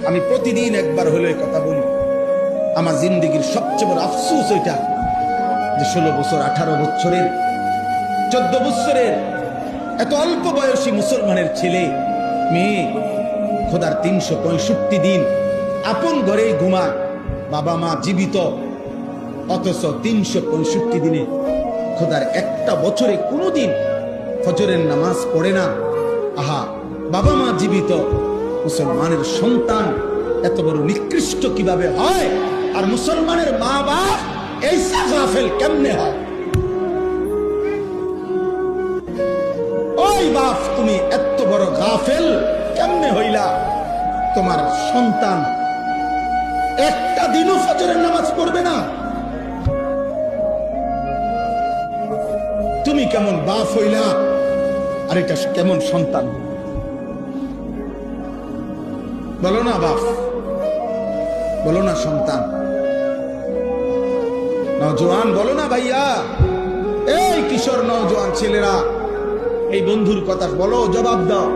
আমি প্রতিদিন একবার হলে কথা বলি, আমার জিন্দগির সবচেয়ে বড় আফসোস ওইটা যে 16 বছর, 18 বছরের, 14 বছরের এত অল্প বয়সী মুসলমানের ছেলে মেয়ে খোদার 365 দিন আপন ঘরেই ঘুমায়, বাবা মা জীবিত, অথচ 365 দিনে খোদার একটা বছরে কোনোদিন ফজরের নামাজ পড়ে না। আহা, বাবা মা জীবিত, মুসলমানের সন্তান এত বড় নিকৃষ্ট কিভাবে হয়? আর মুসলমানের মা বাপ এইসা গাফেল কেমনে হয়? ওই বাপ, তুমি এত বড় গাফেল কেমনে হইলা? তোমার সন্তান একটা দিনও ফজরের নামাজ পড়বে না। তুমি কেমন বাপ হইলা? আর এটা কেমন সন্তান? বলো না বাপ, বলো না সন্তান, নওজোয়ান বলো না ভাইয়া, এই কিশোর নওজোয়ান ছেলেরা, এই বন্ধুর কথা বলো, জবাব দাও।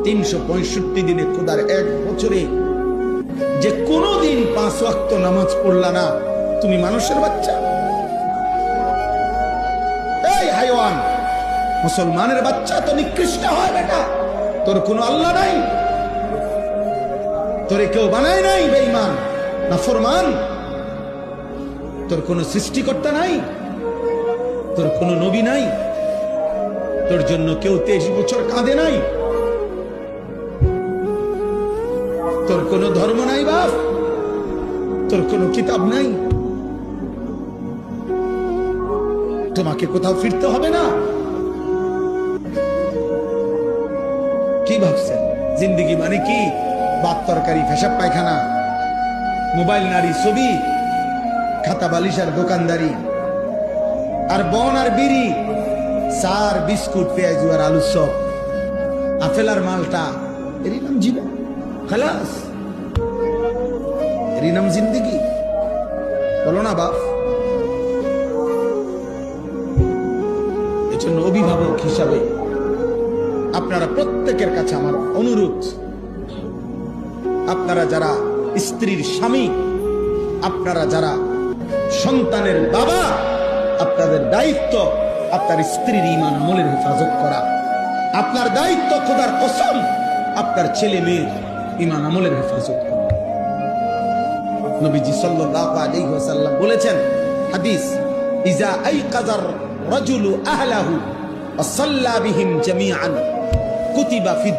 365 দিনে খোদার এক বছরে যে কোনোদিন 5 ওয়াক্ত নামাজ পড়লা না, তুমি মানুষের বাচ্চা? এই হাইওয়ান, মুসলমানের বাচ্চা তো নিকৃষ্ট হয় বেটা। তোর কোনো আল্লাহ নাই, তোরে কেউ বানায় নাই বেঈমান নাফরমান, তোর কোনো সৃষ্টিকর্তা নাই, তোর কোনো নবী নাই, তোর জন্য কেউ 23 বছর কাঁদে নাই, তোর কোনো ধর্ম নাই বাপ, তোর কোনো কিতাব নাই, তোমাকে কোথাও ফিরতে হবে না? কি ভাবছেন জিন্দেগি মানে কি? ভাত তরকারি, পেশাব পায়খানা, মোবাইল, নারী, ছবি, খাতা বালিশ আর দোকানদারি, আর বন আর বিড়ি, চার বিস্কুট, পেঁয়াজ আর আলুর চপ, আপেল আর মালটা, এরই নাম জীবন। খালাস, এরই নাম জিন্দেগি? বলো না বাপ। এজন্য অভিভাবক হিসাবে আপনারা প্রত্যেকের কাছে আমার অনুরোধ, আপনারা যারা স্ত্রীর স্বামী, আপনারা যারা সন্তানের বাবা, আপনাদের দায়িত্ব আপনার স্ত্রীর ঈমান আমলের হেফাজত করা। আপনার দায়িত্ব খোদার কসম আপনার ছেলে মেয়ের ঈমান আমলের হেফাজত করা। নবীজি সাল্লাল্লাহু আলাইহি ওয়াসাল্লাম বলেছেন, হাদিস, ইজা আইকাযার রাজুলু আহলাহু ওয়া সাল্লা বিহিম জামিআন কুতিবা ফিদ